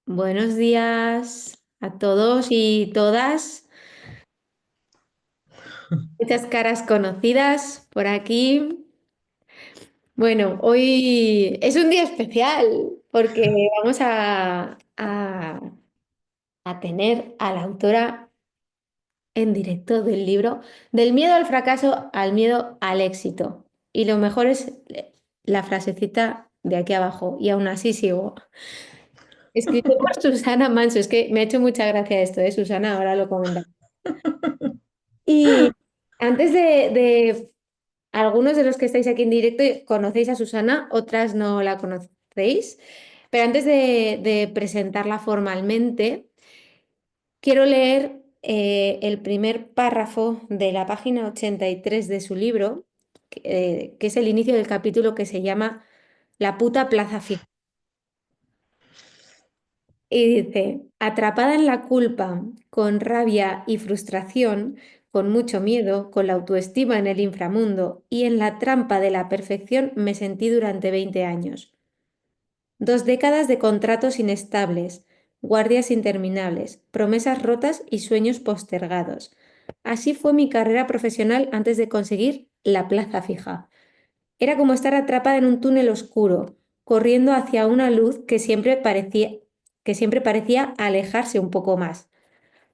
Buenos días a todos y todas. Muchas caras conocidas por aquí. Bueno, hoy es un día especial porque vamos a tener a la autora en directo del libro Del miedo al fracaso al miedo al éxito. Y lo mejor es la frasecita de aquí abajo. Y aún así sigo. Escrito por Susana Manso. Es que me ha hecho mucha gracia esto, ¿eh? Susana, ahora lo comenta. Y antes de algunos de los que estáis aquí en directo conocéis a Susana, otras no la conocéis, pero antes de presentarla formalmente, quiero leer el primer párrafo de la página 83 de su libro, que es el inicio del capítulo que se llama La puta plaza fija. Y dice, atrapada en la culpa, con rabia y frustración, con mucho miedo, con la autoestima en el inframundo y en la trampa de la perfección me sentí durante 20 años. 2 décadas de contratos inestables, guardias interminables, promesas rotas y sueños postergados. Así fue mi carrera profesional antes de conseguir la plaza fija. Era como estar atrapada en un túnel oscuro, corriendo hacia una luz que siempre parecía alejarse un poco más.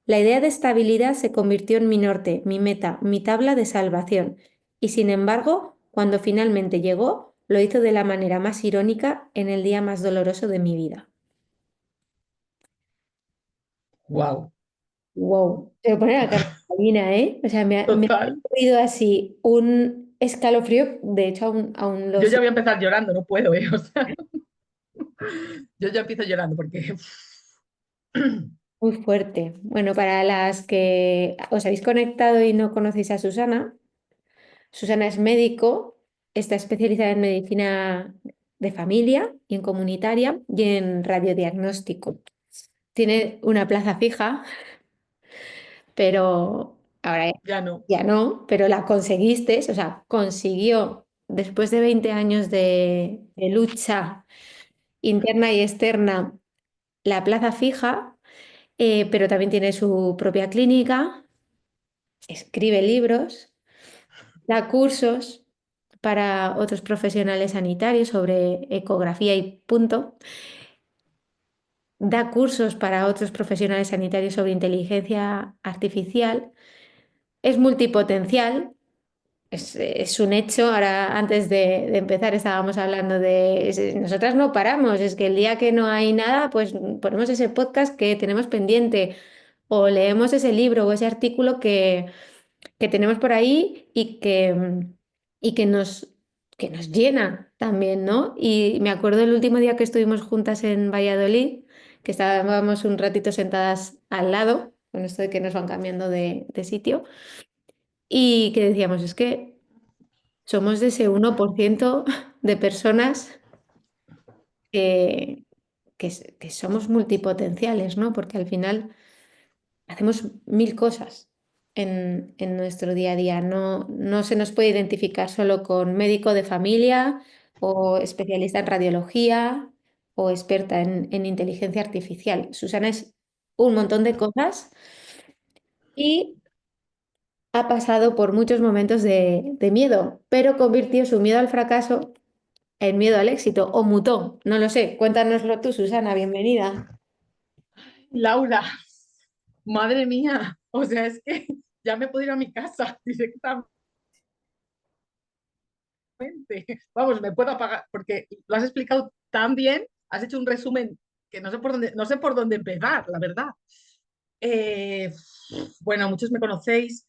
La idea de estabilidad se convirtió en mi norte, mi meta, mi tabla de salvación. Y sin embargo, cuando finalmente llegó, lo hizo de la manera más irónica en el día más doloroso de mi vida. Wow, Wow, se me pone la carne de gallina, ¿eh? O sea, me ha total. ocurrido así un escalofrío, de hecho aún lo Yo ya siento. voy a empezar llorando, no puedo, ¿eh? O sea, yo ya empiezo llorando porque Muy fuerte. Bueno, para las que os habéis conectado y no conocéis a Susana, Susana es médico, está especializada en medicina de familia y en comunitaria y en radiodiagnóstico. Tiene una plaza fija, pero ahora ya no. ya no, pero la conseguiste, o sea, consiguió después de 20 años de lucha interna y externa la plaza fija, pero también tiene su propia clínica, escribe libros, da cursos para otros profesionales sanitarios sobre ecografía y punto, da cursos para otros profesionales sanitarios sobre inteligencia artificial, es multipotencial. Es un hecho. Ahora, antes de empezar, estábamos hablando nosotras no paramos, es que el día que no hay nada, pues ponemos ese podcast que tenemos pendiente o leemos ese libro o ese artículo que tenemos por ahí y que nos llena también, ¿no? Y me acuerdo el último día que estuvimos juntas en Valladolid, que estábamos un ratito sentadas al lado, con esto de que nos van cambiando de sitio, y que decíamos, es que somos de ese 1% de personas que, que somos multipotenciales, ¿no? Porque al final hacemos mil cosas en nuestro día a día. No se nos puede identificar solo con médico de familia o especialista en radiología o experta en inteligencia artificial. Susana es un montón de cosas y ha pasado por muchos momentos de miedo, pero convirtió su miedo al fracaso en miedo al éxito o mutó. No lo sé. Cuéntanoslo tú, Susana. Bienvenida. Laura, madre mía, o sea, es que ya me puedo ir a mi casa directamente. Vamos, me puedo apagar porque lo has explicado tan bien, has hecho un resumen que no sé por dónde empezar, la verdad. Eh, bueno, muchos me conocéis.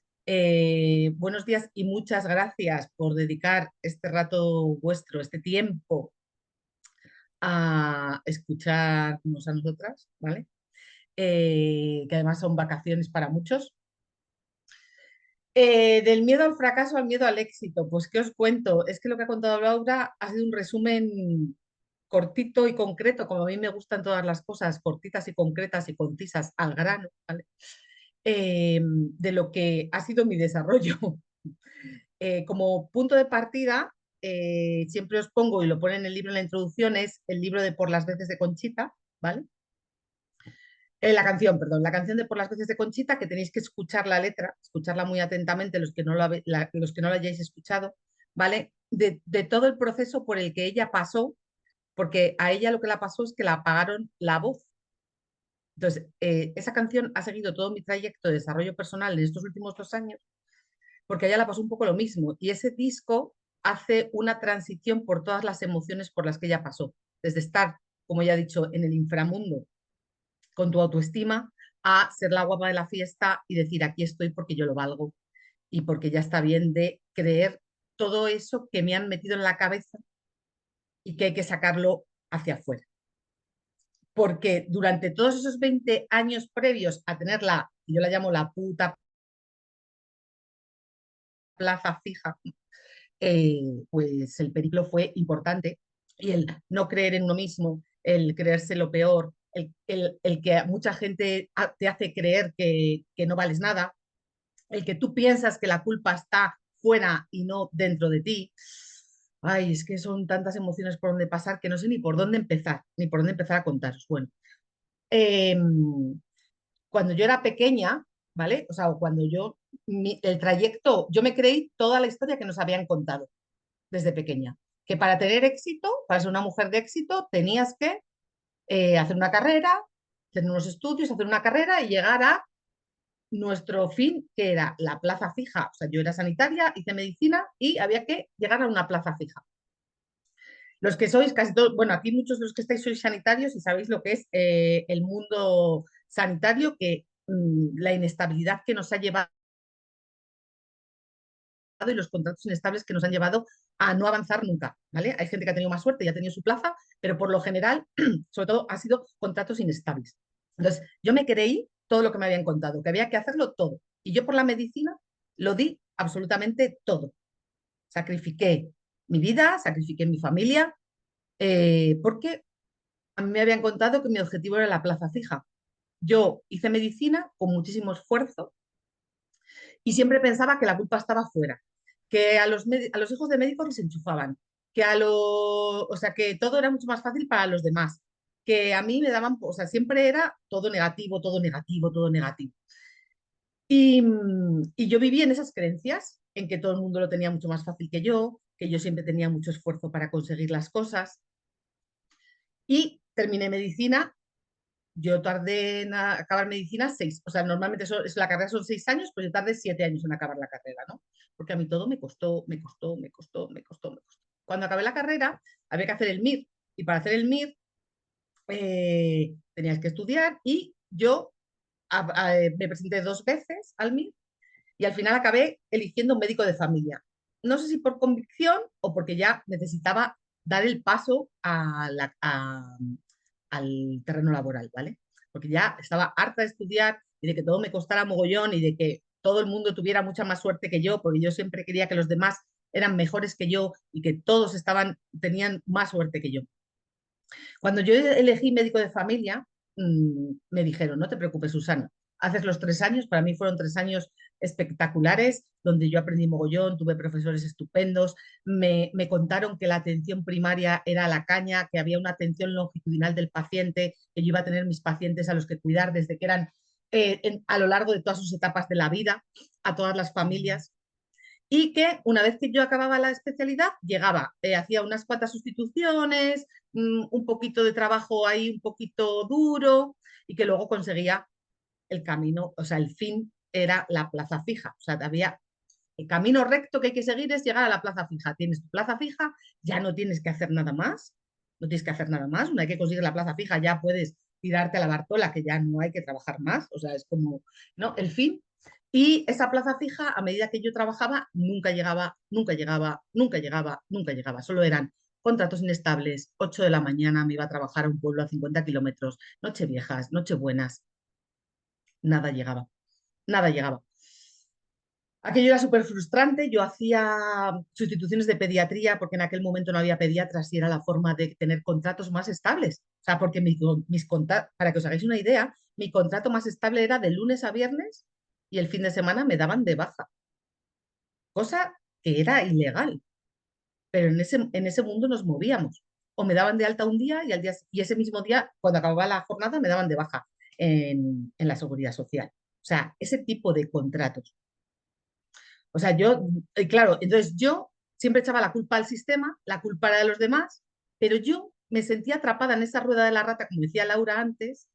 Buenos días y muchas gracias por dedicar este rato vuestro, este tiempo a escucharnos a nosotras, ¿vale? Que además son vacaciones para muchos. Del miedo al fracaso al miedo al éxito, pues ¿qué os cuento? Es que lo que ha contado Laura ha sido un resumen cortito y concreto, como a mí me gustan todas las cosas, cortitas y concretas y concisas al grano, ¿vale? De lo que ha sido mi desarrollo. Como punto de partida, siempre os pongo, y lo pone en el libro en la introducción, es el libro de Por las veces de Conchita, ¿vale? La canción, perdón, la canción de Por las veces de Conchita, que tenéis que escuchar la letra, escucharla muy atentamente los que no los que no la hayáis escuchado, ¿vale? De todo el proceso por el que ella pasó, porque a ella lo que la pasó es que la apagaron la voz. Entonces, esa canción ha seguido todo mi trayecto de desarrollo personal en estos últimos 2 años, porque a ella la pasó un poco lo mismo. Y ese disco hace una transición por todas las emociones por las que ella pasó, desde estar, como ya he dicho, en el inframundo con tu autoestima, a ser la guapa de la fiesta y decir, aquí estoy porque yo lo valgo y porque ya está bien de creer todo eso que me han metido en la cabeza y que hay que sacarlo hacia afuera. Porque durante todos esos 20 años previos a tener la, yo la llamo la puta plaza fija, pues el periplo fue importante y el no creer en uno mismo, el creerse lo peor, el que mucha gente te hace creer que no vales nada, el que tú piensas que la culpa está fuera y no dentro de ti. Ay, es que son tantas emociones por donde pasar que no sé ni por dónde empezar, ni por dónde empezar a contaros. Bueno, eh, cuando yo era pequeña, ¿vale? O sea, cuando yo, el trayecto, yo me creí toda la historia que nos habían contado desde pequeña. Que para tener éxito, para ser una mujer de éxito, tenías que hacer una carrera, tener unos estudios, hacer una carrera y llegar a nuestro fin, que era la plaza fija. O sea, yo era sanitaria, hice medicina y había que llegar a una plaza fija. Los que sois casi todos, bueno, aquí muchos de los que estáis sois sanitarios y sabéis lo que es el mundo sanitario, que la inestabilidad que nos ha llevado y los contratos inestables que nos han llevado a no avanzar nunca, ¿vale? Hay gente que ha tenido más suerte y ha tenido su plaza, pero por lo general, sobre todo, ha sido contratos inestables. Entonces, yo me creí todo lo que me habían contado, que había que hacerlo todo. Y yo por la medicina lo di absolutamente todo. Sacrifiqué mi vida, sacrifiqué mi familia, porque a mí me habían contado que mi objetivo era la plaza fija. Yo hice medicina con muchísimo esfuerzo y siempre pensaba que la culpa estaba fuera, que a los hijos de médicos les enchufaban, que o sea, que todo era mucho más fácil para los demás, que a mí me daban, o sea, siempre era todo negativo, todo negativo, todo negativo. Y yo viví en esas creencias, en que todo el mundo lo tenía mucho más fácil que yo siempre tenía mucho esfuerzo para conseguir las cosas. Y terminé medicina. Yo tardé en acabar medicina 6, o sea, normalmente la carrera son 6 años, pues yo tardé 7 años en acabar la carrera, ¿no? Porque a mí todo me costó, me costó, me costó, me costó, me costó. Cuando acabé la carrera, había que hacer el MIR, y para hacer el MIR tenías que estudiar, y yo me presenté 2 veces al MIR, y al final acabé eligiendo un médico de familia. No sé si por convicción o porque ya necesitaba dar el paso al terreno laboral, ¿vale? Porque ya estaba harta de estudiar y de que todo me costara mogollón y de que todo el mundo tuviera mucha más suerte que yo, porque yo siempre quería que los demás eran mejores que yo y que todos tenían más suerte que yo. Cuando yo elegí médico de familia, me dijeron, no te preocupes, Susana, haces los 3 años, para mí fueron 3 años espectaculares, donde yo aprendí mogollón, tuve profesores estupendos, me contaron que la atención primaria era la caña, que había una atención longitudinal del paciente, que yo iba a tener mis pacientes a los que cuidar desde que eran a lo largo de todas sus etapas de la vida, a todas las familias, y que una vez que yo acababa la especialidad, llegaba, hacía unas cuantas sustituciones, un poquito de trabajo ahí, un poquito duro, y que luego conseguía el camino, o sea, el fin era la plaza fija. O sea, había el camino recto que hay que seguir es llegar a la plaza fija. Tienes tu plaza fija, ya no tienes que hacer nada más, no tienes que hacer nada más. Una vez que consigues la plaza fija, ya puedes tirarte a la Bartola, que ya no hay que trabajar más. O sea, es como, ¿no? El fin. Y esa plaza fija, a medida que yo trabajaba, nunca llegaba, nunca llegaba, nunca llegaba, nunca llegaba. Solo eran contratos inestables, 8 de la mañana me iba a trabajar a un pueblo a 50 kilómetros, noche viejas, noche buenas, nada llegaba, nada llegaba. Aquello era súper frustrante. Yo hacía sustituciones de pediatría porque en aquel momento no había pediatras y era la forma de tener contratos más estables. O sea, porque para que os hagáis una idea, mi contrato más estable era de lunes a viernes y el fin de semana me daban de baja, cosa que era ilegal, pero en ese mundo nos movíamos. O me daban de alta un día y ese mismo día, cuando acababa la jornada, me daban de baja. en la seguridad social. O sea, ese tipo de contratos. O sea, claro, entonces yo siempre echaba la culpa al sistema, la culpa era de los demás, pero yo me sentía atrapada en esa rueda de la rata, como decía Laura antes,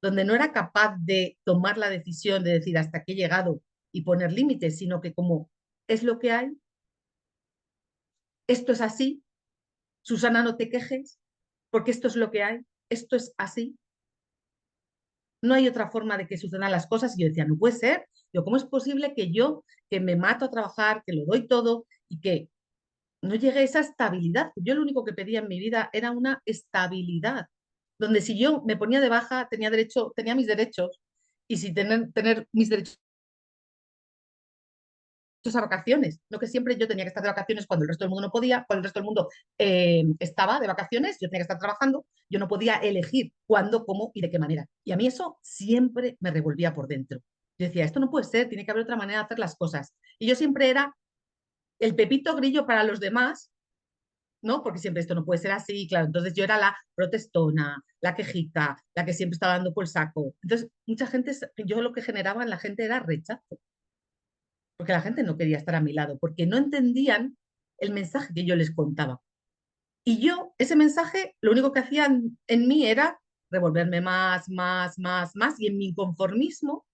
donde no era capaz de tomar la decisión de decir hasta aquí he llegado y poner límites, sino que como es lo que hay, esto es así, Susana, no te quejes, porque esto es lo que hay, esto es así, no hay otra forma de que sucedan las cosas. Y yo decía, no puede ser, yo, ¿cómo es posible que yo, que me mato a trabajar, que lo doy todo y que no llegue a esa estabilidad? Yo lo único que pedía en mi vida era una estabilidad, donde si yo me ponía de baja, tenía derecho, tenía mis derechos, y si tener mis derechos a vacaciones, no que siempre yo tenía que estar de vacaciones cuando el resto del mundo no podía, cuando el resto del mundo estaba de vacaciones, yo tenía que estar trabajando, yo no podía elegir cuándo, cómo y de qué manera. Y a mí eso siempre me revolvía por dentro. Yo decía, esto no puede ser, tiene que haber otra manera de hacer las cosas. Y yo siempre era el pepito grillo para los demás, ¿no? Porque siempre esto no puede ser así, claro. Entonces yo era la protestona, la quejita, la que siempre estaba dando por el saco. Entonces, mucha gente, yo lo que generaba en la gente era rechazo, porque la gente no quería estar a mi lado, porque no entendían el mensaje que yo les contaba. Y yo, ese mensaje, lo único que hacía en mí era revolverme más, más, más, más, y en mi inconformismo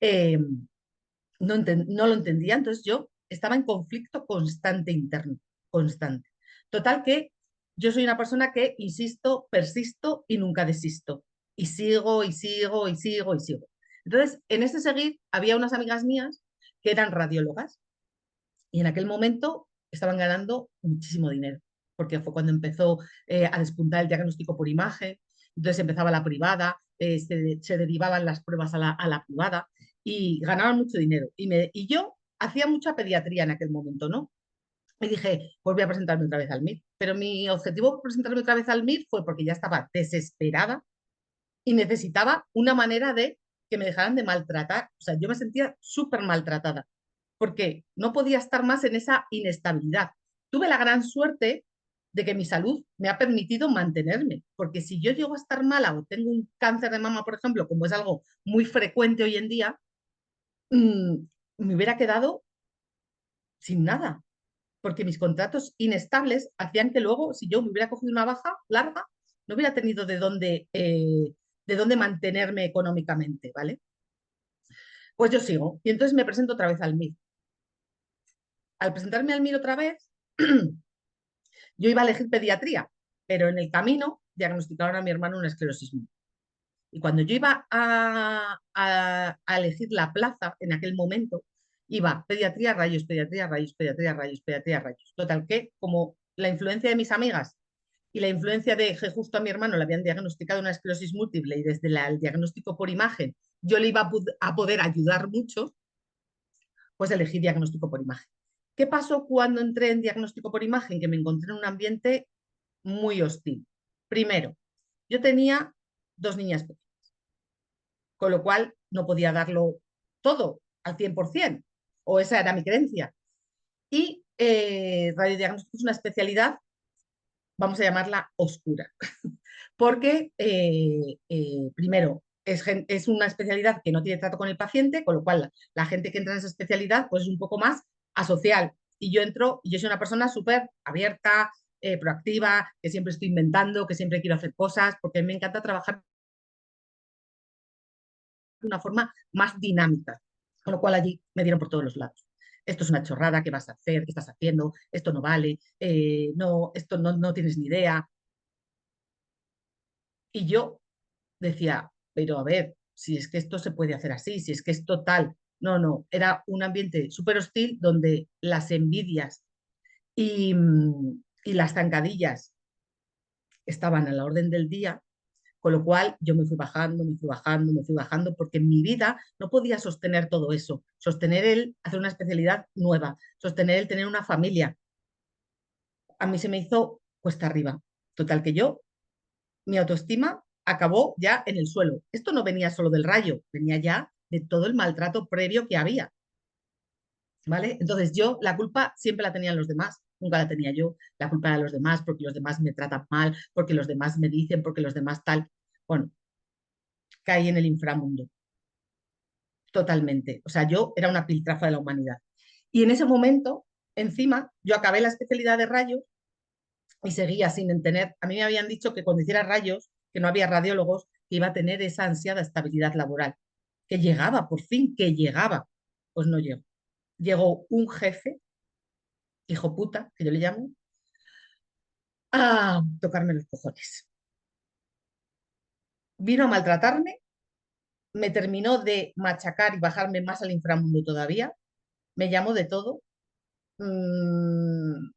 eh, no lo entendía, entonces yo estaba en conflicto constante interno, constante. Total que yo soy una persona que insisto, persisto y nunca desisto. Y sigo, y sigo, y sigo, y sigo. Entonces, en ese seguir, había unas amigas mías que eran radiólogas y en aquel momento estaban ganando muchísimo dinero, porque fue cuando empezó a despuntar el diagnóstico por imagen, entonces empezaba la privada, se derivaban las pruebas a la privada y ganaban mucho dinero. Y yo hacía mucha pediatría en aquel momento, ¿no? Y dije, pues voy a presentarme otra vez al MIR. Pero mi objetivo por presentarme otra vez al MIR fue porque ya estaba desesperada y necesitaba una manera de que me dejaran de maltratar. O sea, yo me sentía súper maltratada porque no podía estar más en esa inestabilidad. Tuve la gran suerte de que mi salud me ha permitido mantenerme, porque si yo llego a estar mala o tengo un cáncer de mama, por ejemplo, como es algo muy frecuente hoy en día, mmm, me hubiera quedado sin nada, porque mis contratos inestables hacían que luego, si yo me hubiera cogido una baja larga, no hubiera tenido de dónde mantenerme económicamente, ¿vale? Pues yo sigo. Y entonces me presento otra vez al MIR. Al presentarme al MIR otra vez, yo iba a elegir pediatría, pero en el camino diagnosticaron a mi hermano una esclerosis múltiple. Y cuando yo iba a elegir la plaza en aquel momento, iba pediatría, rayos, pediatría, rayos, pediatría, rayos, pediatría, rayos. Total, que como la influencia de mis amigas y la influencia de que justo a mi hermano le habían diagnosticado una esclerosis múltiple y desde el diagnóstico por imagen yo le iba a poder ayudar mucho, pues elegí diagnóstico por imagen. ¿Qué pasó cuando entré en diagnóstico por imagen? Que me encontré en un ambiente muy hostil. Primero, yo tenía dos niñas pequeñas, con lo cual no podía darlo todo al 100%, o esa era mi creencia. Y radiodiagnóstico es una especialidad, vamos a llamarla oscura, porque primero es una especialidad que no tiene trato con el paciente, con lo cual la gente que entra en esa especialidad pues es un poco más asocial. Y yo entro, y yo soy una persona súper abierta, proactiva, que siempre estoy inventando, que siempre quiero hacer cosas, porque me encanta trabajar de una forma más dinámica. Con lo cual allí me dieron por todos los lados. Esto es una chorrada, ¿qué vas a hacer? ¿Qué estás haciendo? Esto no vale, no, esto no tienes ni idea. Y yo decía, pero a ver, si es que esto se puede hacer así, si es que es total. No, no, era un ambiente súper hostil donde las envidias y las zancadillas estaban a la orden del día, con lo cual yo me fui bajando, me fui bajando, me fui bajando, porque en mi vida no podía sostener todo eso, sostener el hacer una especialidad nueva, sostener el tener una familia. A mí se me hizo cuesta arriba. Total que yo, mi autoestima acabó ya en el suelo. Esto no venía solo del rayo, venía ya de todo el maltrato previo que había, ¿vale? Entonces yo la culpa siempre la tenían los demás, nunca la tenía yo, la culpa era de los demás porque los demás me tratan mal, porque los demás me dicen, porque los demás tal. Bueno, caí en el inframundo, totalmente. O sea, yo era una piltrafa de la humanidad. Y en ese momento, encima, yo acabé la especialidad de rayos y seguía sin tener, a mí me habían dicho que cuando hiciera rayos, que no había radiólogos, que iba a tener esa ansiada estabilidad laboral, que llegaba, por fin, que llegaba. Pues no llegó. Llegó un jefe, hijo puta, que yo le llamo, a tocarme los cojones. Vino a maltratarme, me terminó de machacar y bajarme más al inframundo todavía, me llamó de todo, mmm,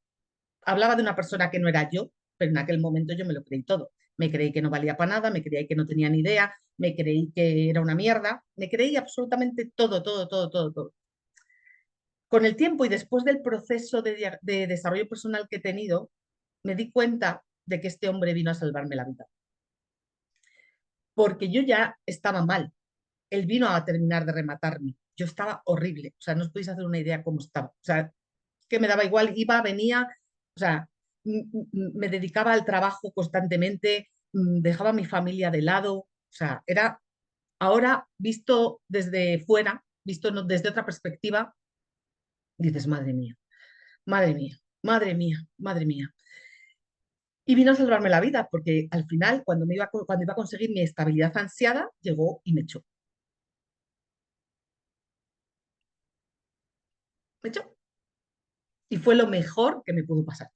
hablaba de una persona que no era yo, pero en aquel momento yo me lo creí todo. Me creí que no valía para nada, me creí que no tenía ni idea, me creí que era una mierda, me creí absolutamente todo, todo, todo, todo, todo. Con el tiempo y después del proceso de desarrollo personal que he tenido, me di cuenta de que este hombre vino a salvarme la vida. Porque yo ya estaba mal. Él vino a terminar de rematarme. Yo estaba horrible. O sea, no os podéis hacer una idea cómo estaba. O sea, que me daba igual, iba, venía, o sea, me dedicaba al trabajo constantemente, dejaba a mi familia de lado. O sea, era ahora visto desde fuera, visto desde otra perspectiva, dices, madre mía, madre mía, madre mía, madre mía. Y vino a salvarme la vida, porque al final, cuando iba a conseguir mi estabilidad ansiada, llegó y me echó. Me echó. Y fue lo mejor que me pudo pasar.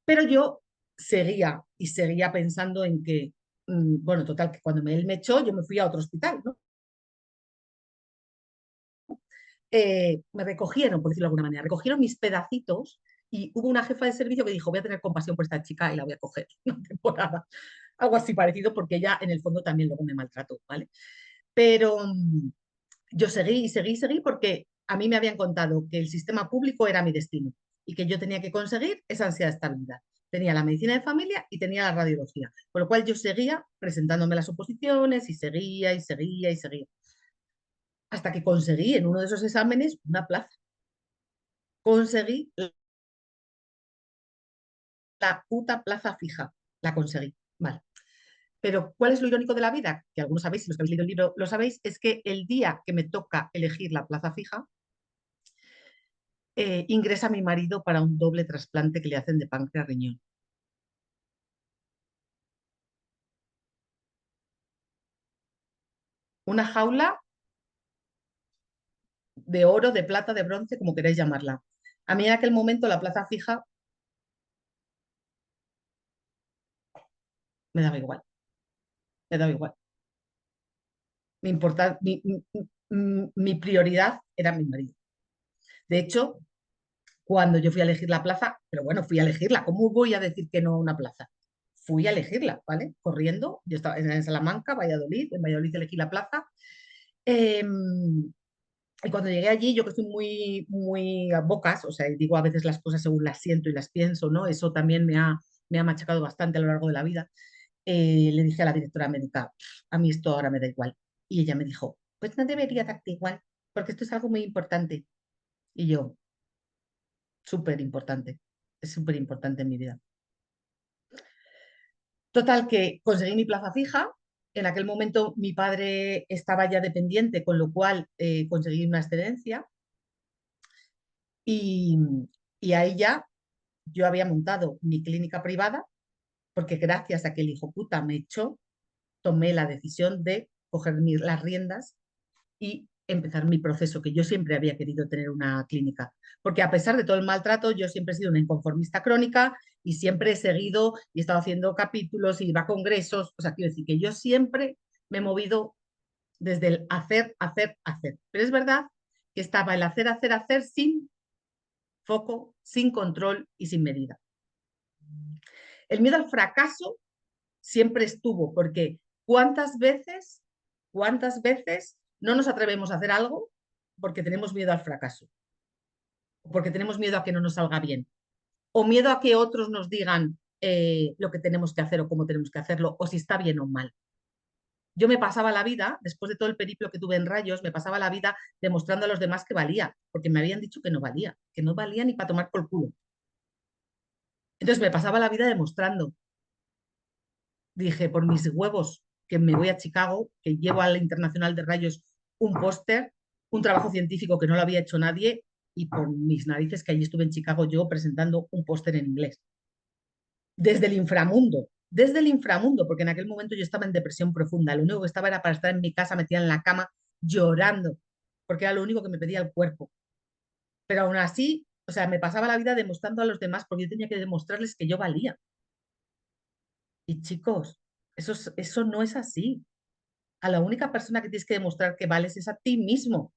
Pero yo seguía y seguía pensando en que, bueno, total, que cuando él me echó, yo me fui a otro hospital, ¿no? Me recogieron, por decirlo de alguna manera, recogieron mis pedacitos y hubo una jefa de servicio que dijo, voy a tener compasión por esta chica y la voy a coger una temporada. Algo así parecido, porque ella en el fondo también luego me maltrató, ¿vale? Pero yo seguí y seguí y seguí porque a mí me habían contado que el sistema público era mi destino y que yo tenía que conseguir esa ansiedad de estabilidad. Tenía la medicina de familia y tenía la radiología, por lo cual yo seguía presentándome las oposiciones y seguía y seguía y seguía, hasta que conseguí en uno de esos exámenes una plaza. Conseguí la puta plaza fija, la conseguí, vale. Pero ¿cuál es lo irónico de la vida? Que algunos sabéis, si los que habéis leído el libro lo sabéis, es que el día que me toca elegir la plaza fija, ingresa a mi marido para un doble trasplante que le hacen de páncreas riñón. Una jaula de oro, de plata, de bronce, como queráis llamarla. A mí en aquel momento la plaza fija me daba igual, me daba igual. Mi prioridad era mi marido. De hecho, cuando yo fui a elegir la plaza, pero bueno, fui a elegirla, ¿cómo voy a decir que no a una plaza? Fui a elegirla, ¿vale? Corriendo, yo estaba en Salamanca, Valladolid, en Valladolid elegí la plaza. Eh, y cuando llegué allí, yo que estoy muy, muy a bocas, o sea, digo a veces las cosas según las siento y las pienso, ¿no? Eso también me ha machacado bastante a lo largo de la vida. Le dije a la directora médica, a mí esto ahora me da igual. Y ella me dijo, pues no debería darte igual, porque esto es algo muy importante. Y yo, súper importante, es súper importante en mi vida. Total, que conseguí mi plaza fija. En aquel momento mi padre estaba ya dependiente, con lo cual conseguí una excedencia. Y, y ahí ya yo había montado mi clínica privada, porque gracias a que el hijo puta me echó, tomé la decisión de coger las riendas y empezar mi proceso, que yo siempre había querido tener una clínica, porque a pesar de todo el maltrato, yo siempre he sido una inconformista crónica y siempre he seguido y he estado haciendo capítulos y iba a congresos, o sea, quiero decir que yo siempre me he movido desde el hacer, hacer, hacer. Pero es verdad que estaba el hacer, hacer, hacer sin foco, sin control y sin medida. El miedo al fracaso siempre estuvo, porque cuántas veces no nos atrevemos a hacer algo porque tenemos miedo al fracaso, porque tenemos miedo a que no nos salga bien, o miedo a que otros nos digan lo que tenemos que hacer o cómo tenemos que hacerlo, o si está bien o mal. Yo me pasaba la vida, después de todo el periplo que tuve en Rayos, me pasaba la vida demostrando a los demás que valía, porque me habían dicho que no valía ni para tomar por culo. Entonces me pasaba la vida demostrando. Dije, por mis huevos, que me voy a Chicago, que llevo al Internacional de Rayos un póster, un trabajo científico que no lo había hecho nadie, y por mis narices que allí estuve en Chicago yo presentando un póster en inglés. Desde el inframundo, porque en aquel momento yo estaba en depresión profunda. Lo único que estaba era para estar en mi casa metida en la cama llorando, porque era lo único que me pedía el cuerpo. Pero aún así, o sea, me pasaba la vida demostrando a los demás porque yo tenía que demostrarles que yo valía. Y chicos, eso no es así. A la única persona que tienes que demostrar que vales es a ti mismo,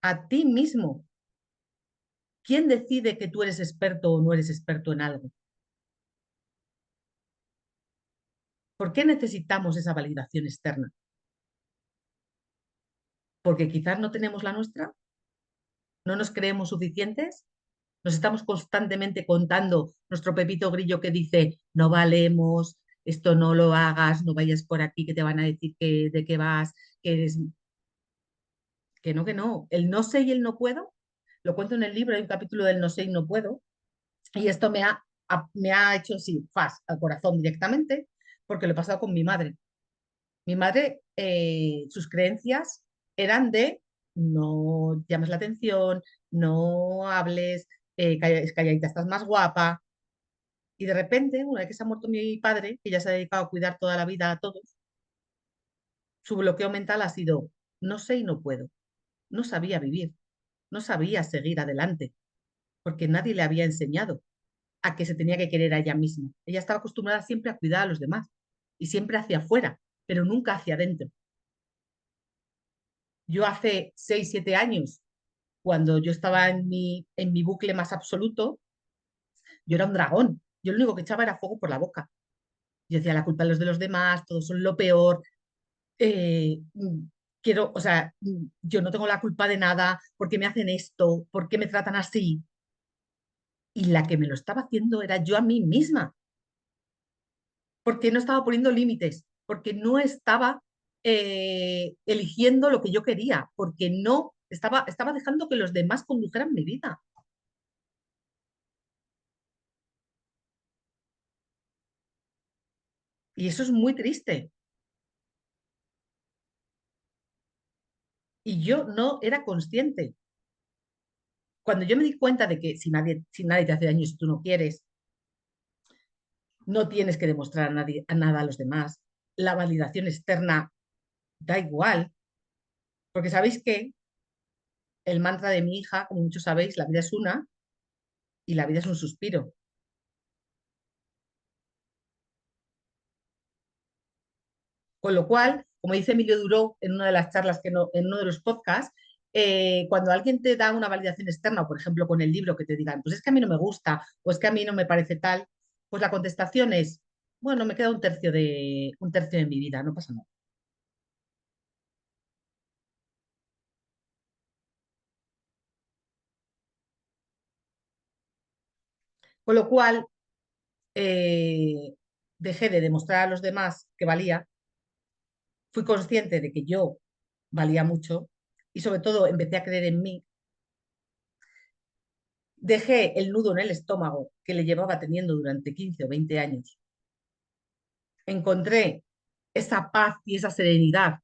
a ti mismo. ¿Quién decide que tú eres experto o no eres experto en algo? ¿Por qué necesitamos esa validación externa? ¿Porque quizás no tenemos la nuestra? ¿No nos creemos suficientes? ¿Nos estamos constantemente contando nuestro Pepito Grillo que dice, no valemos, esto no lo hagas, no vayas por aquí, que te van a decir que, de qué vas, que eres... Que no, que no. El no sé y el no puedo, lo cuento en el libro, hay un capítulo del no sé y no puedo, y esto me ha hecho así, fast, al corazón directamente, porque lo he pasado con mi madre. Mi madre, sus creencias eran de no llames la atención, no hables, calladita estás más guapa. Y de repente, una vez que se ha muerto mi padre, que ya se ha dedicado a cuidar toda la vida a todos, su bloqueo mental ha sido no sé y no puedo. No sabía vivir, no sabía seguir adelante, porque nadie le había enseñado a que se tenía que querer a ella misma. Ella estaba acostumbrada siempre a cuidar a los demás y siempre hacia afuera, pero nunca hacia adentro. Yo hace 6 7 años, cuando yo estaba en mi bucle más absoluto, yo era un dragón. Yo lo único que echaba era fuego por la boca. Yo decía, la culpa es de los demás, todos son lo peor. eh, mm, quiero, o sea, yo no tengo la culpa de nada, ¿por qué me hacen esto? ¿Por qué me tratan así? Y la que me lo estaba haciendo era yo a mí misma, porque no estaba poniendo límites, porque no estaba eligiendo lo que yo quería, porque no estaba dejando que los demás condujeran mi vida. Y eso es muy triste. Y yo no era consciente. Cuando yo me di cuenta de que si nadie te hace daño, si tú no quieres, no tienes que demostrar a nada a los demás. La validación externa da igual, porque sabéis que el mantra de mi hija, como muchos sabéis, la vida es una y la vida es un suspiro. Con lo cual, como dice Emilio Duró en una de las charlas, en uno de los podcasts, cuando alguien te da una validación externa, o por ejemplo con el libro que te digan, pues es que a mí no me gusta, o es que a mí no me parece tal, pues la contestación es, bueno, me queda un tercio de mi vida, no pasa nada. Con lo cual, eh, dejé de demostrar a los demás que valía, fui consciente de que yo valía mucho y sobre todo empecé a creer en mí. Dejé el nudo en el estómago que le llevaba teniendo durante 15 o 20 años. Encontré esa paz y esa serenidad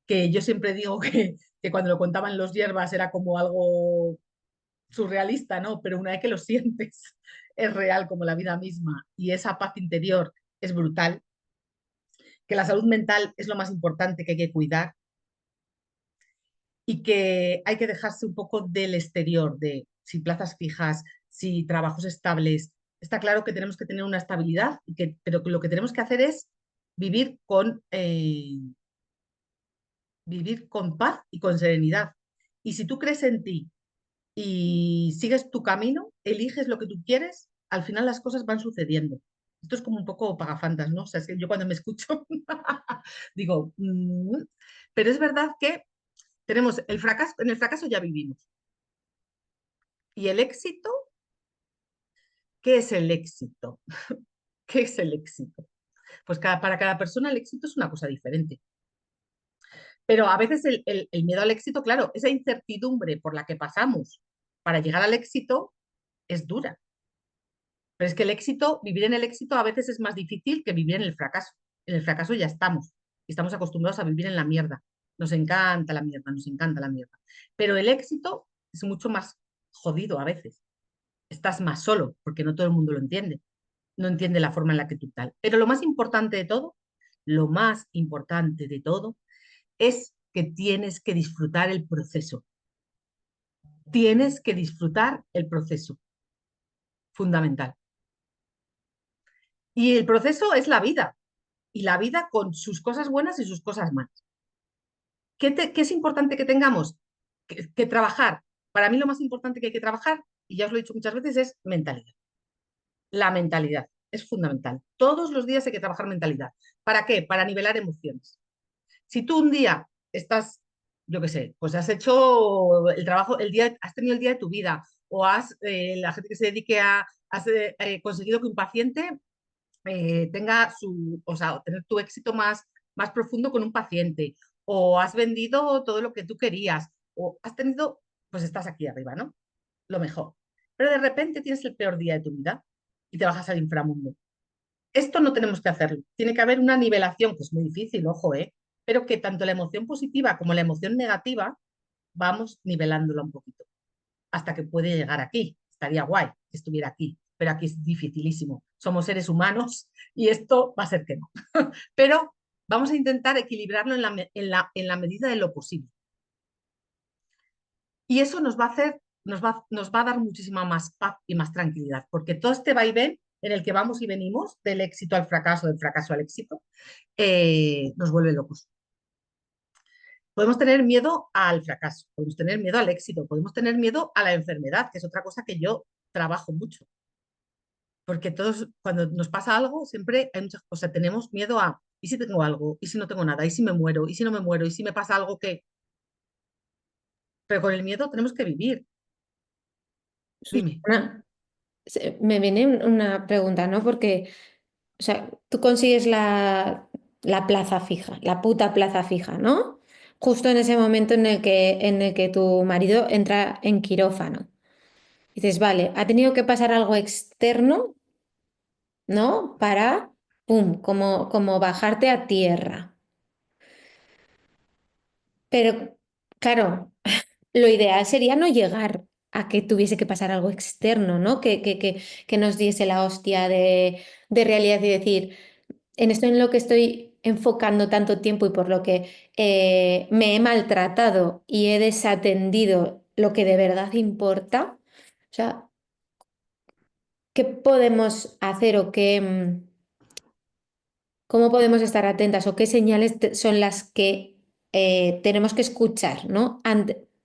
que yo siempre digo que cuando lo contaban los hierbas era como algo surrealista, ¿no? Pero una vez que lo sientes es real como la vida misma y esa paz interior es brutal, que la salud mental es lo más importante que hay que cuidar y que hay que dejarse un poco del exterior, de si plazas fijas, si trabajos estables. Está claro que tenemos que tener una estabilidad, pero que lo que tenemos que hacer es vivir vivir con paz y con serenidad. Y si tú crees en ti y sigues tu camino, eliges lo que tú quieres, al final las cosas van sucediendo. Esto es como un poco pagafantas, ¿no? O sea, es que yo cuando me escucho digo, pero es verdad que tenemos el fracaso, en el fracaso ya vivimos. Y el éxito, ¿qué es el éxito? ¿Qué es el éxito? Pues para cada persona el éxito es una cosa diferente. Pero a veces el miedo al éxito, claro, esa incertidumbre por la que pasamos para llegar al éxito es dura. Pero es que el éxito, vivir en el éxito a veces es más difícil que vivir en el fracaso. En el fracaso ya estamos. Y estamos acostumbrados a vivir en la mierda. Nos encanta la mierda, nos encanta la mierda. Pero el éxito es mucho más jodido a veces. Estás más solo, porque no todo el mundo lo entiende. No entiende la forma en la que tú tal. Pero lo más importante de todo, lo más importante de todo, es que tienes que disfrutar el proceso. Tienes que disfrutar el proceso. Fundamental. Y el proceso es la vida. Y la vida con sus cosas buenas y sus cosas malas. ¿Qué es importante que tengamos? Que trabajar. Para mí lo más importante que hay que trabajar, y ya os lo he dicho muchas veces, es mentalidad. La mentalidad es fundamental. Todos los días hay que trabajar mentalidad. ¿Para qué? Para nivelar emociones. Si tú un día estás, yo qué sé, pues has hecho el trabajo, has tenido el día de tu vida, o la gente que se dedique has conseguido que un paciente tenga o sea, tener tu éxito más profundo con un paciente, o has vendido todo lo que tú querías, o has tenido, pues estás aquí arriba, ¿no? Lo mejor. Pero de repente tienes el peor día de tu vida y te bajas al inframundo. Esto no tenemos que hacerlo. Tiene que haber una nivelación, que es muy difícil, ojo, ¿eh? Pero que tanto la emoción positiva como la emoción negativa vamos nivelándola un poquito hasta que puede llegar aquí. Estaría guay que estuviera aquí, pero aquí es dificilísimo. Somos seres humanos y esto va a ser que no. Pero vamos a intentar equilibrarlo en la medida de lo posible. Y eso nos va a hacer, nos va a dar muchísima más paz y más tranquilidad, porque todo este vaivén en el que vamos y venimos, del éxito al fracaso, del fracaso al éxito, nos vuelve locos. Podemos tener miedo al fracaso, podemos tener miedo al éxito, podemos tener miedo a la enfermedad, que es otra cosa que yo trabajo mucho. Porque todos, cuando nos pasa algo, siempre hay muchas cosas. Tenemos miedo a, ¿y si tengo algo? ¿Y si no tengo nada? ¿Y si me muero? ¿Y si no me muero? ¿Y si me pasa algo que...? Pero con el miedo tenemos que vivir. Dime. Susana, me viene una pregunta, ¿no? Porque, o sea, tú consigues la plaza fija, la puta plaza fija, ¿no? Justo en ese momento en el que tu marido entra en quirófano. Dices, vale, ha tenido que pasar algo externo, ¿no? Para, pum, como bajarte a tierra. Pero, claro, lo ideal sería no llegar a que tuviese que pasar algo externo, ¿no? Que nos diese la hostia de realidad y decir, en esto en lo que estoy enfocando tanto tiempo y por lo que me he maltratado y he desatendido lo que de verdad importa, o sea, ¿qué podemos hacer o cómo podemos estar atentas o qué señales son las que tenemos que escuchar, ¿no?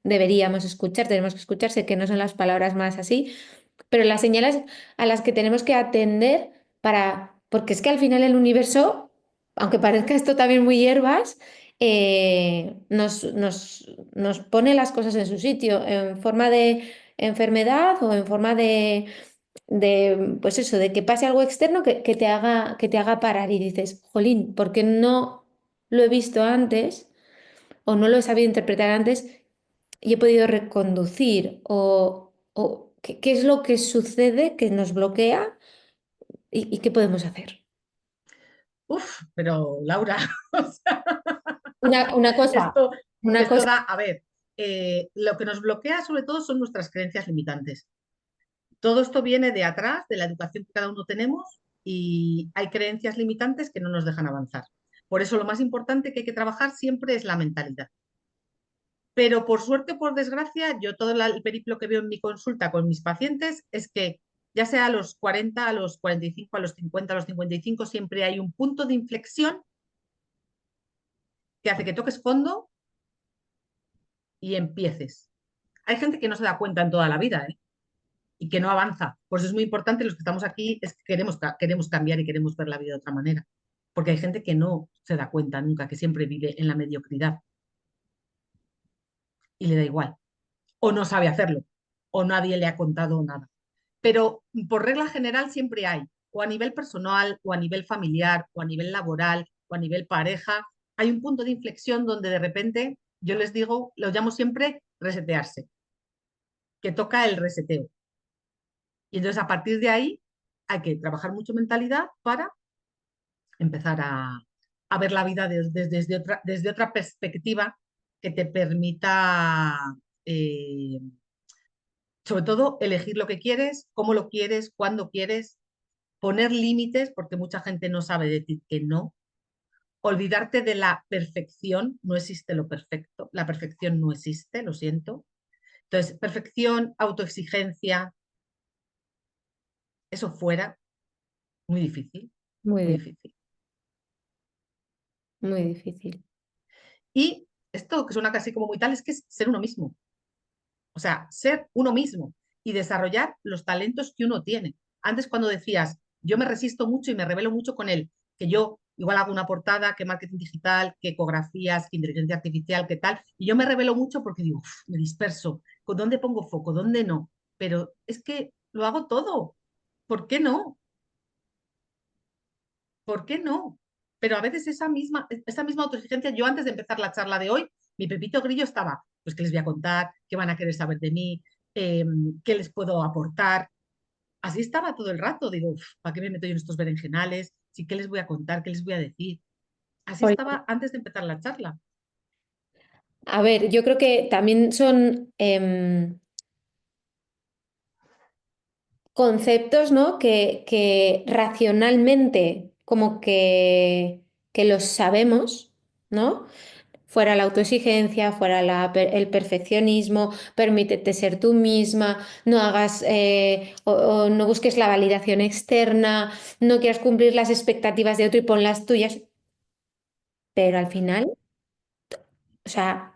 Deberíamos escuchar, tenemos que escuchar, sé que no son las palabras más así, pero las señales a las que tenemos que atender porque es que al final el universo, aunque parezca esto también muy hierbas, nos pone las cosas en su sitio, en forma de enfermedad o en forma pues eso, de que pase algo externo que te haga parar y dices, jolín, ¿por qué no lo he visto antes o no lo he sabido interpretar antes y he podido reconducir? O ¿qué es lo que sucede que nos bloquea y qué podemos hacer? Uf, pero Laura, o sea, Una cosa, esto, una esto cosa. da, a ver, lo que nos bloquea sobre todo son nuestras creencias limitantes. Todo esto viene de atrás, de la educación que cada uno tenemos y hay creencias limitantes que no nos dejan avanzar. Por eso lo más importante que hay que trabajar siempre es la mentalidad. Pero por suerte o por desgracia, yo todo el periplo que veo en mi consulta con mis pacientes es que ya sea a los 40, a los 45, a los 50, a los 55, siempre hay un punto de inflexión que hace que toques fondo y empieces. Hay gente que no se da cuenta en toda la vida, ¿eh? Y que no avanza. Por eso es muy importante, los que estamos aquí, es que queremos cambiar y queremos ver la vida de otra manera. Porque hay gente que no se da cuenta nunca, que siempre vive en la mediocridad y le da igual. O no sabe hacerlo, o nadie le ha contado nada. Pero por regla general siempre hay, o a nivel personal, o a nivel familiar, o a nivel laboral, o a nivel pareja, hay un punto de inflexión donde de repente, yo les digo, lo llamo siempre resetearse, que toca el reseteo. Y entonces a partir de ahí hay que trabajar mucho mentalidad para empezar a ver la vida desde otra perspectiva que te permita, eh, sobre todo, elegir lo que quieres, cómo lo quieres, cuándo quieres, poner límites, porque mucha gente no sabe decir que no, olvidarte de la perfección, no existe lo perfecto, la perfección no existe, lo siento. Entonces, perfección, autoexigencia, eso fuera, muy difícil, Muy, muy difícil. muy difícil. Y esto que suena casi como muy tal es que es ser uno mismo. O sea, ser uno mismo y desarrollar los talentos que uno tiene. Antes cuando decías, yo me resisto mucho y me revelo mucho con él, que yo igual hago una portada, que marketing digital, que ecografías, que inteligencia artificial, que tal, y yo me revelo mucho porque digo, "Uf, me disperso, ¿con dónde pongo foco? ¿Dónde no? Pero es que lo hago todo. ¿Por qué no? ¿Por qué no? Pero a veces esa misma autoexigencia, yo antes de empezar la charla de hoy, mi Pepito Grillo estaba, pues, ¿qué les voy a contar? ¿Qué van a querer saber de mí? Eh, ¿Qué les puedo aportar? Así estaba todo el rato. Digo, "Uf, ¿para qué me meto yo en estos berenjenales? Sí, ¿qué les voy a contar? ¿Qué les voy a decir?" Así Oye, estaba antes de empezar la charla. a ver, yo creo que también son conceptos, ¿no? Que racionalmente como que los sabemos, ¿no? Fuera la autoexigencia, fuera el perfeccionismo, permítete ser tú misma, no hagas o no busques la validación externa, no quieras cumplir las expectativas de otro y pon las tuyas, pero al final, o sea,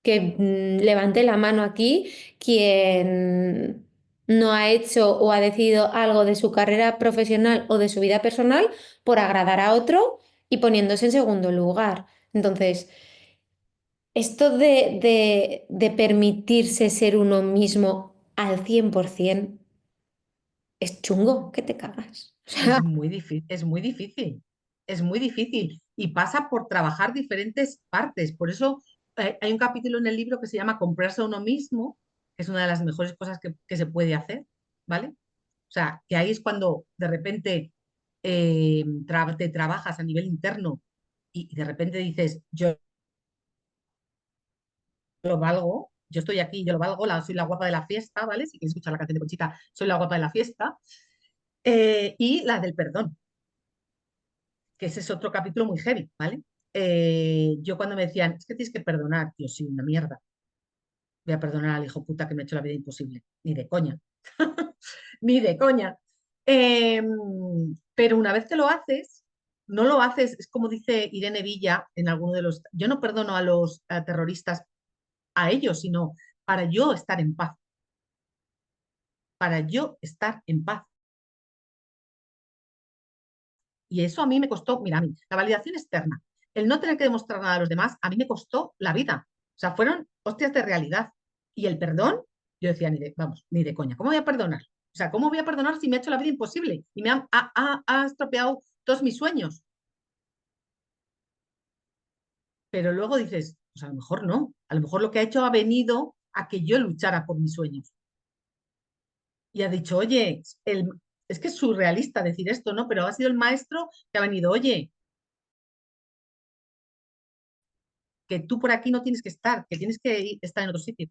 que levante la mano aquí quien no ha hecho o ha decidido algo de su carrera profesional o de su vida personal por agradar a otro y poniéndose en segundo lugar. Entonces, esto de permitirse ser uno mismo al 100% es chungo, que te cagas. O sea, Es muy difícil, es muy difícil, es muy difícil y pasa por trabajar diferentes partes. Por eso hay un capítulo en el libro que se llama Comprarse a uno mismo, que es una de las mejores cosas que se puede hacer, ¿vale? O sea, que ahí es cuando de repente te trabajas a nivel interno y de repente dices, yo lo valgo, yo estoy aquí, yo lo valgo, soy la guapa de la fiesta, ¿vale? Si quieres escuchar la canción de Conchita, soy la guapa de la fiesta. Y la del perdón, que ese es otro capítulo muy heavy, ¿vale? Yo cuando me decían, es que tienes que perdonar, yo soy una mierda, voy a perdonar al hijo puta que me ha hecho la vida imposible, ni de coña, ni de coña. Eh, pero una vez que lo haces, no lo haces, es como dice Irene Villa en alguno de los, yo no perdono a los terroristas a ellos, sino para yo estar en paz, para yo estar en paz. Y eso a mí me costó, mira, a mí, la validación externa, el no tener que demostrar nada a los demás, a mí me costó la vida. O sea, fueron hostias de realidad. Y el perdón, yo decía, vamos, ni de coña, ¿cómo voy a perdonar? O sea, ¿cómo voy a perdonar si me ha hecho la vida imposible y me ha estropeado todos mis sueños? Pero luego dices, pues a lo mejor no, a lo mejor lo que ha hecho ha venido a que yo luchara por mis sueños. Y ha dicho, oye, es que es surrealista decir esto, ¿no? Pero ha sido el maestro que ha venido, oye, que tú por aquí no tienes que estar, que tienes que estar en otro sitio.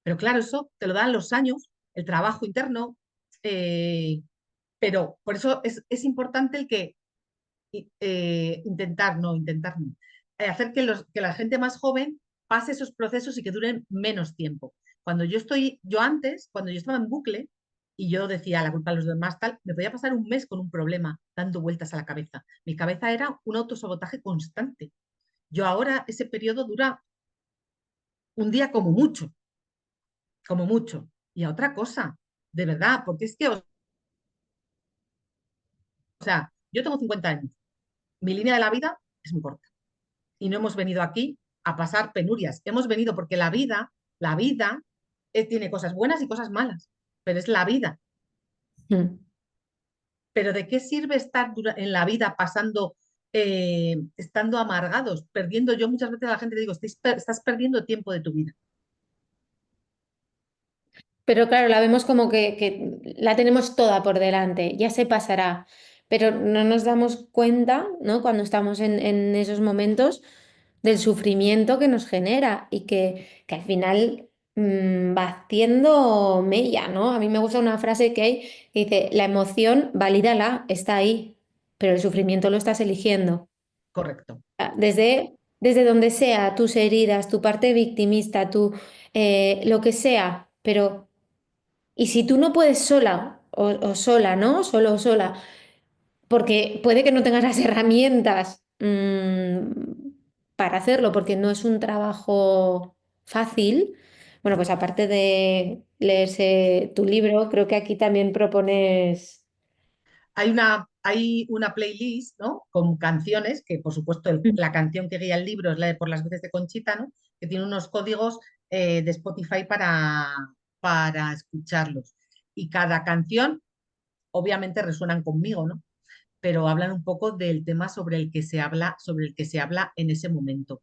Pero claro, eso te lo dan los años, el trabajo interno, eh, pero por eso es importante el que intentar no, hacer que la gente más joven pase esos procesos y que duren menos tiempo. Yo antes, cuando yo estaba en bucle y yo decía la culpa a los demás, tal, me podía pasar un mes con un problema dando vueltas a la cabeza. Mi cabeza era un autosabotaje constante. Yo ahora ese periodo dura un día como mucho, como mucho. Y a otra cosa, de verdad, porque es que, o sea, yo tengo 50 años, mi línea de la vida es muy corta y no hemos venido aquí a pasar penurias, hemos venido porque la vida tiene cosas buenas y cosas malas, pero es la vida. mm. Pero ¿de qué sirve estar en la vida pasando, estando amargados, perdiendo? Yo muchas veces a la gente le digo, estás perdiendo tiempo de tu vida. Pero claro, la vemos como que la tenemos toda por delante, ya se pasará, pero no nos damos cuenta, ¿no? Cuando estamos en esos momentos del sufrimiento que nos genera y que al final va haciendo mella, ¿no? A mí me gusta una frase que hay que dice, la emoción, valídala, está ahí, pero el sufrimiento lo estás eligiendo. Correcto. Desde donde sea, tus heridas, tu parte victimista, lo que sea, pero... Y si tú no puedes sola o sola, ¿no? Solo o sola, porque puede que no tengas las herramientas para hacerlo, porque no es un trabajo fácil. Bueno, pues aparte de leerse tu libro, creo que aquí también propones... Hay una playlist, ¿no? Con canciones, que por supuesto la canción que guía el libro es la de Por las veces de Conchita, ¿no? Que tiene unos códigos de Spotify para escucharlos. Y cada canción, obviamente, resuenan conmigo, ¿no? Pero hablan un poco del tema sobre el que se habla en ese momento.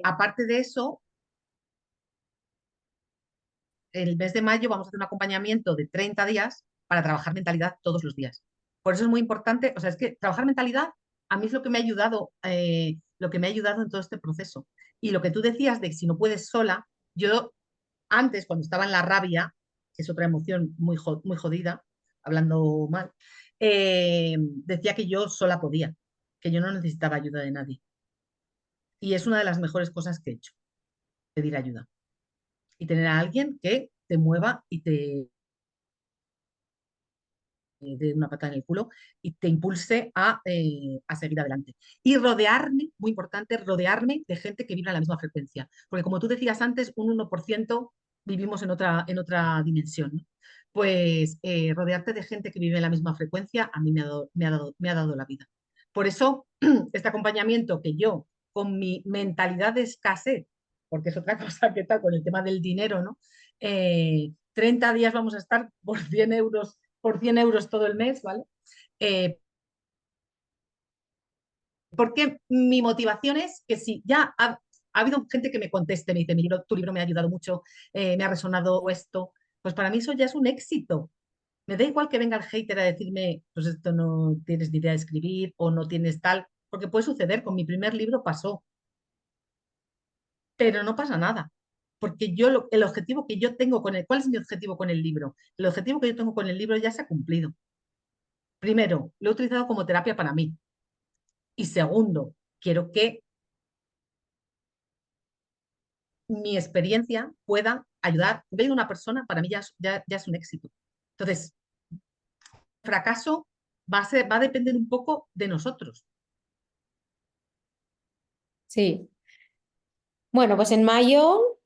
Aparte de eso, el mes de mayo vamos a hacer un acompañamiento de 30 días para trabajar mentalidad todos los días. Por eso es muy importante, o sea, es que trabajar mentalidad a mí es lo que me ha ayudado en todo este proceso. Y lo que tú decías de si no puedes sola, yo antes, cuando estaba en la rabia, que es otra emoción muy jodida, hablando mal, decía que yo sola podía, que yo no necesitaba ayuda de nadie. Y es una de las mejores cosas que he hecho, pedir ayuda y tener a alguien que te mueva y te de una patada en el culo y te impulse a seguir adelante. Y rodearme, muy importante, rodearme de gente que vibra en la misma frecuencia. Porque como tú decías antes, un 1% vivimos en otra dimensión, ¿no? Pues rodearte de gente que vive en la misma frecuencia a mí me ha dado la vida. Por eso, este acompañamiento que yo, con mi mentalidad de escasez, porque es otra cosa que tal con el tema del dinero, ¿no? 30 días vamos a estar por 100 euros todo el mes, ¿vale? Eh, porque mi motivación es que si ya ha habido gente que me conteste, me dice, tu libro me ha ayudado mucho, me ha resonado esto, pues para mí eso ya es un éxito. Me da igual que venga el hater a decirme, pues esto no tienes ni idea de escribir o no tienes tal, porque puede suceder, con mi primer libro pasó, pero no pasa nada. Porque el objetivo que yo tengo ¿cuál es mi objetivo con el libro? El objetivo que yo tengo con el libro ya se ha cumplido. Primero, lo he utilizado como terapia para mí. Y segundo, quiero que mi experiencia pueda ayudar. Ver a una persona, para mí ya es un éxito. Entonces, el fracaso va a depender un poco de nosotros. Sí. Bueno, pues en mayo,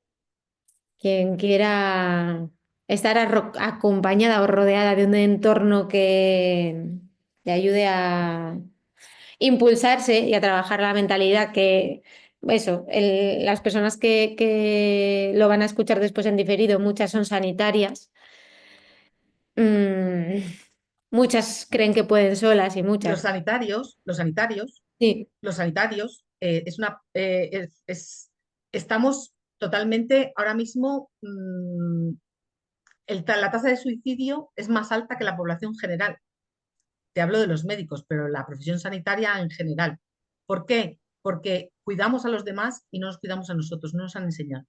quien quiera estar acompañada o rodeada de un entorno que le ayude a impulsarse y a trabajar la mentalidad que, eso, las personas que lo van a escuchar después en diferido, muchas son sanitarias. Mm, muchas creen que pueden solas y Los muchas. sanitarios, los sanitarios, Sí, los sanitarios, estamos totalmente ahora mismo, la tasa de suicidio es más alta que la población general. Te hablo de los médicos, pero la profesión sanitaria en general. ¿Por qué? Porque cuidamos a los demás y no nos cuidamos a nosotros, no nos han enseñado.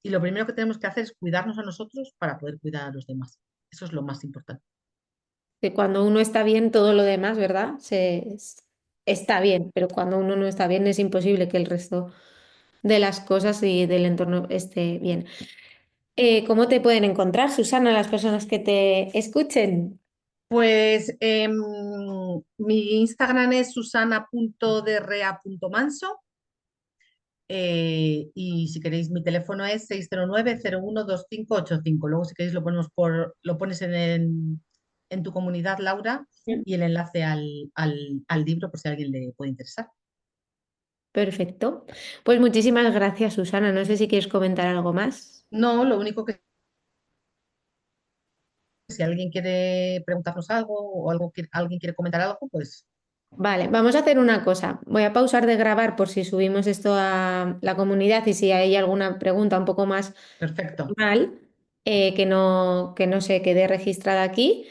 Y lo primero que tenemos que hacer es cuidarnos a nosotros para poder cuidar a los demás. Eso es lo más importante. que cuando uno está bien, todo lo demás, ¿verdad? Está bien, pero cuando uno no está bien es imposible que el resto de las cosas y del entorno esté bien. ¿Cómo te pueden encontrar, Susana, las personas que te escuchen? Pues mi Instagram es susana.drea.manso y si queréis mi teléfono es 609 012585. Luego si queréis lo pones en tu comunidad, Laura, y el enlace al libro por si a alguien le puede interesar. Perfecto. Pues muchísimas gracias, Susana. No sé si quieres comentar algo más. No, lo único que si alguien quiere preguntarnos algo o alguien quiere comentar algo, pues Vale, vamos a hacer una cosa. Voy a pausar de grabar por si subimos esto a la comunidad y si hay alguna pregunta un poco más Perfecto, formal que no se quede registrada aquí,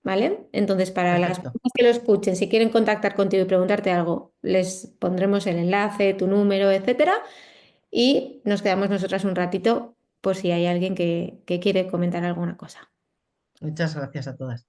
¿vale? Entonces, para las perfecto. personas que lo escuchen, si quieren contactar contigo y preguntarte algo, les pondremos el enlace, tu número, etcétera, y nos quedamos nosotras un ratito por si hay alguien que quiere comentar alguna cosa. Muchas gracias a todas.